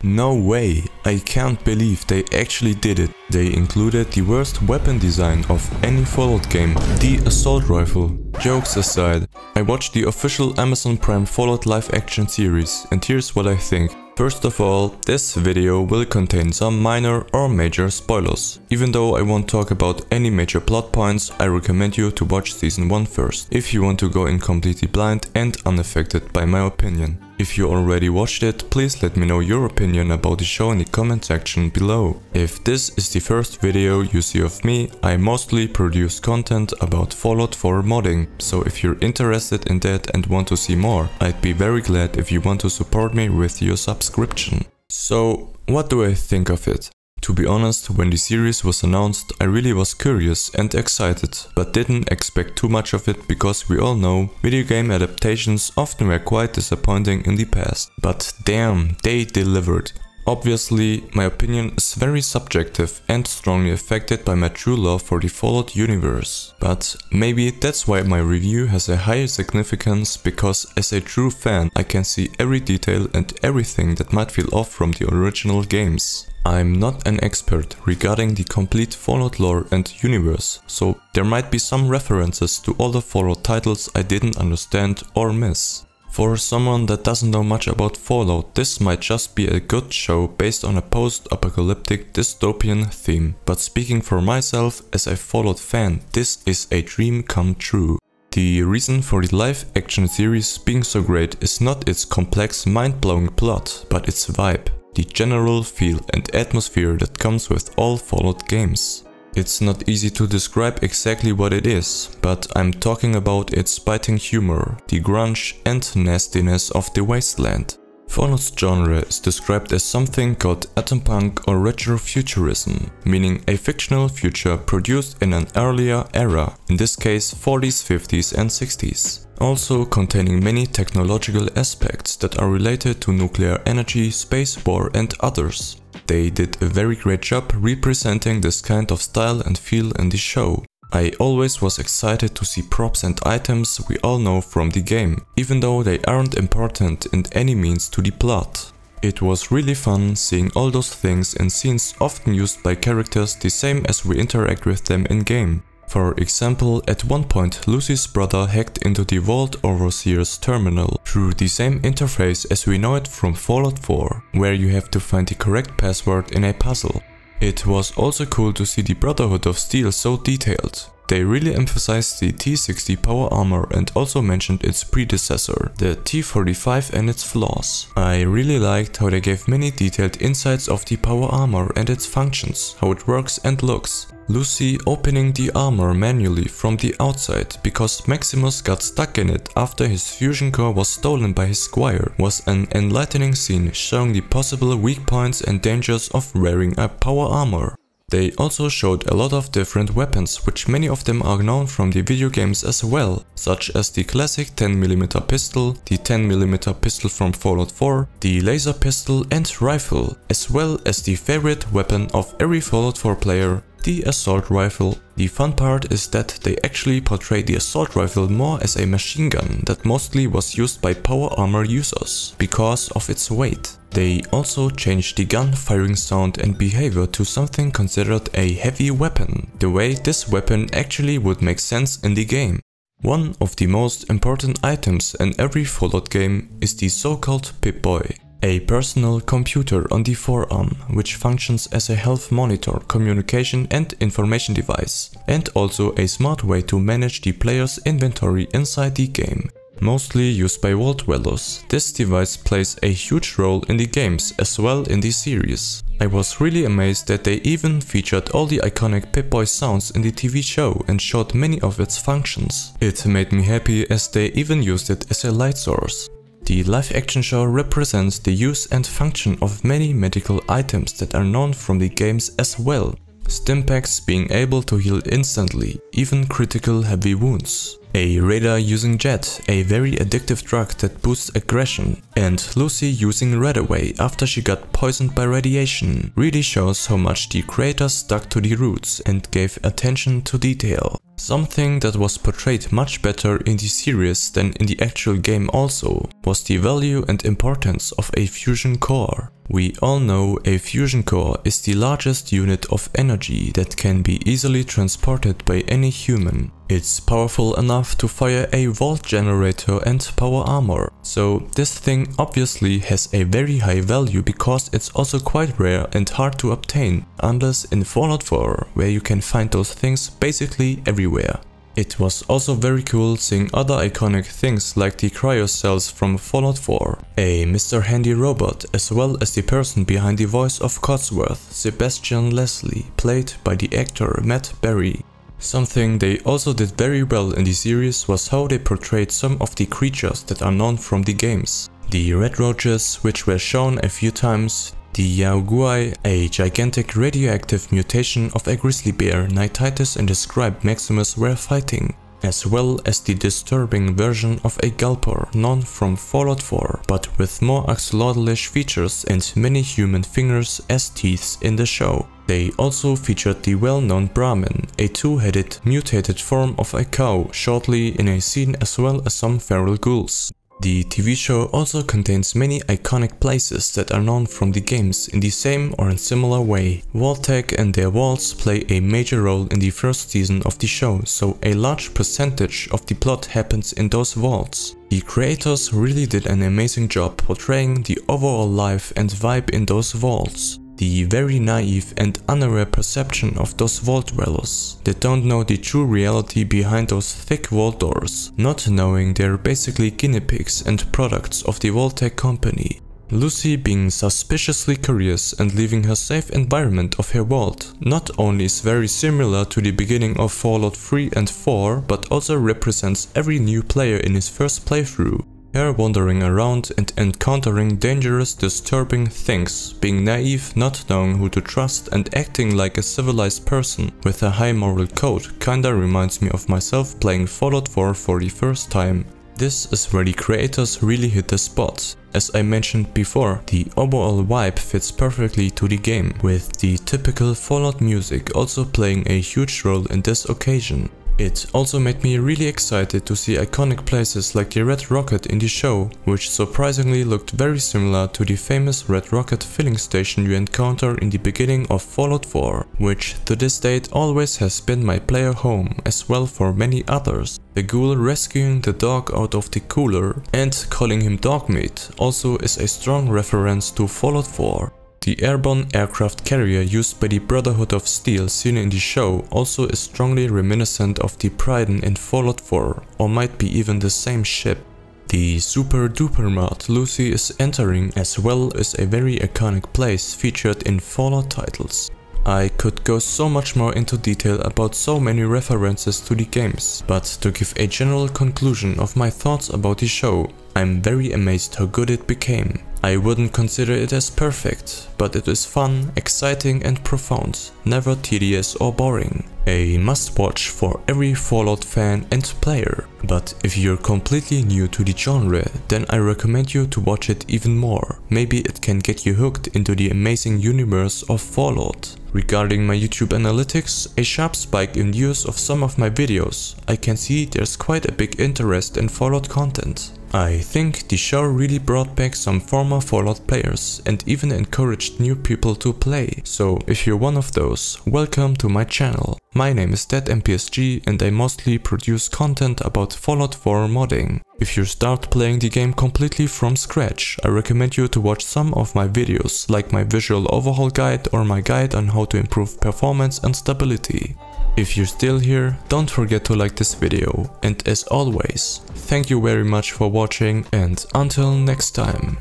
No way, I can't believe they actually did it. They included the worst weapon design of any Fallout game, the assault rifle. Jokes aside, I watched the official Amazon Prime Fallout live action series and here's what I think. First of all, this video will contain some minor or major spoilers. Even though I won't talk about any major plot points, I recommend you to watch season 1 first, if you want to go in completely blind and unaffected by my opinion. If you already watched it, please let me know your opinion about the show in the comment section below. If this is the first video you see of me, I mostly produce content about Fallout 4 modding, so if you're interested in that and want to see more, I'd be very glad if you want to support me with your subscription. So, what do I think of it? To be honest, when the series was announced, I really was curious and excited, but didn't expect too much of it because we all know video game adaptations often were quite disappointing in the past. But damn, they delivered. Obviously, my opinion is very subjective and strongly affected by my true love for the Fallout universe. But maybe that's why my review has a higher significance, because as a true fan I can see every detail and everything that might feel off from the original games. I'm not an expert regarding the complete Fallout lore and universe, so there might be some references to older Fallout titles I didn't understand or miss. For someone that doesn't know much about Fallout, this might just be a good show based on a post-apocalyptic dystopian theme. But speaking for myself as a Fallout fan, this is a dream come true. The reason for the live action series being so great is not its complex mind-blowing plot, but its vibe. The general feel and atmosphere that comes with all Fallout games. It's not easy to describe exactly what it is, but I'm talking about its biting humor, the grunge and nastiness of the wasteland. Fallout's genre is described as something called atom punk or retrofuturism, meaning a fictional future produced in an earlier era, in this case 40s, 50s and 60s. Also containing many technological aspects that are related to nuclear energy, space war and others. They did a very great job representing this kind of style and feel in the show. I always was excited to see props and items we all know from the game, even though they aren't important in any means to the plot. It was really fun seeing all those things in scenes often used by characters the same as we interact with them in game. For example, at one point Lucy's brother hacked into the Vault Overseer's terminal through the same interface as we know it from Fallout 4, where you have to find the correct password in a puzzle. It was also cool to see the Brotherhood of Steel so detailed. They really emphasized the T-60 power armor and also mentioned its predecessor, the T-45 and its flaws. I really liked how they gave many detailed insights of the power armor and its functions, how it works and looks. Lucy opening the armor manually from the outside because Maximus got stuck in it after his fusion core was stolen by his squire was an enlightening scene showing the possible weak points and dangers of wearing a power armor. They also showed a lot of different weapons, which many of them are known from the video games as well, such as the classic 10mm pistol, the 10mm pistol from Fallout 4, the laser pistol and rifle, as well as the favorite weapon of every Fallout 4 player, the assault rifle. The fun part is that they actually portray the assault rifle more as a machine gun that mostly was used by power armor users because of its weight. They also changed the gun firing sound and behavior to something considered a heavy weapon, the way this weapon actually would make sense in the game. One of the most important items in every Fallout game is the so-called Pip-Boy. A personal computer on the forearm, which functions as a health monitor, communication and information device, and also a smart way to manage the player's inventory inside the game. Mostly used by Vault Dwellers, this device plays a huge role in the games as well in the series. I was really amazed that they even featured all the iconic Pip-Boy sounds in the TV show and showed many of its functions. It made me happy as they even used it as a light source. The live-action show represents the use and function of many medical items that are known from the games as well. Stimpaks being able to heal instantly, even critical heavy wounds. a radar using Jet, a very addictive drug that boosts aggression, and Lucy using Redaway after she got poisoned by radiation really shows how much the creators stuck to the roots and gave attention to detail. Something that was portrayed much better in the series than in the actual game also was the value and importance of a fusion core. We all know a fusion core is the largest unit of energy that can be easily transported by any human. It's powerful enough to fire a volt generator and power armor. So this thing obviously has a very high value because it's also quite rare and hard to obtain, unless in Fallout 4, where you can find those things basically everywhere. It was also very cool seeing other iconic things like the cryo cells from Fallout 4, a Mr. Handy robot, as well as the person behind the voice of Codsworth, Sebastian Leslie, played by the actor Matt Berry. Something they also did very well in the series was how they portrayed some of the creatures that are known from the games. The red roaches, which were shown a few times, the Yaoguai, a gigantic radioactive mutation of a grizzly bear Nytitus and his scribe Maximus were fighting, as well as the disturbing version of a Gulper known from Fallout 4, but with more axolotl-ish features and many human fingers as teeth in the show. They also featured the well-known Brahmin, a two-headed mutated form of a cow, shortly in a scene, as well as some feral ghouls. The TV show also contains many iconic places that are known from the games in the same or in similar way. Vault-Tec and their vaults play a major role in the first season of the show, so a large percentage of the plot happens in those vaults. The creators really did an amazing job portraying the overall life and vibe in those vaults. The very naive and unaware perception of those vault dwellers that don't know the true reality behind those thick vault doors, not knowing they're basically guinea pigs and products of the Vault-Tec company. Lucy being suspiciously curious and leaving her safe environment of her vault not only is very similar to the beginning of Fallout 3 and 4, but also represents every new player in his first playthrough. Her wandering around and encountering dangerous, disturbing things, being naive, not knowing who to trust and acting like a civilized person with a high moral code kinda reminds me of myself playing Fallout 4 for the first time. This is where the creators really hit the spot. As I mentioned before, the overall vibe fits perfectly to the game, with the typical Fallout music also playing a huge role in this occasion. It also made me really excited to see iconic places like the Red Rocket in the show, which surprisingly looked very similar to the famous Red Rocket filling station you encounter in the beginning of Fallout 4, which to this date always has been my player home, as well for many others. The ghoul rescuing the dog out of the cooler and calling him dog meat also is a strong reference to Fallout 4. The airborne aircraft carrier used by the Brotherhood of Steel seen in the show also is strongly reminiscent of the Pryden in Fallout 4, or might be even the same ship. The super duper mod Lucy is entering as well is a very iconic place featured in Fallout titles. I could go so much more into detail about so many references to the games, but to give a general conclusion of my thoughts about the show, I'm very amazed how good it became. I wouldn't consider it as perfect, but it is fun, exciting and profound, never tedious or boring. A must-watch for every Fallout fan and player. But if you're completely new to the genre, then I recommend you to watch it even more. Maybe it can get you hooked into the amazing universe of Fallout. Regarding my YouTube analytics, a sharp spike in views of some of my videos. I can see there's quite a big interest in Fallout content. I think the show really brought back some former Fallout players and even encouraged new people to play. So if you're one of those, welcome to my channel. My name is thatMPSG and I mostly produce content about Fallout 4 modding. If you start playing the game completely from scratch, I recommend you to watch some of my videos, like my visual overhaul guide or my guide on how to improve performance and stability. If you're still here, don't forget to like this video, and as always, thank you very much for watching and until next time.